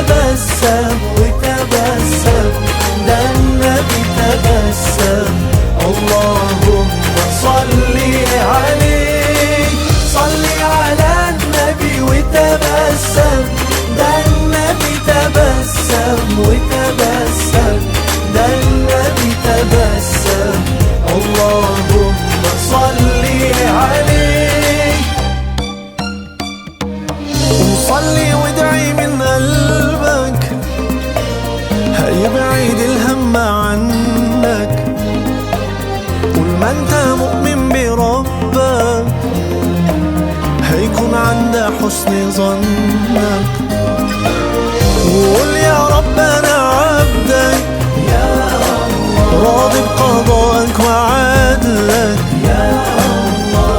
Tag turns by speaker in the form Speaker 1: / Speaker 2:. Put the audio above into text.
Speaker 1: تبسم وتبسم، ده النبي تبسم. اللهم صلي عليه، صلي على النبي وتبسم، ده النبي تبسم وتبسم، ده النبي تبسم. اللهم صلي عليه. وصلي وادعي من قلبك، هيبعد الهم عنك. طول ما انت مؤمن بربك هيكون عند حسن ظنك. وقول يا رب أنا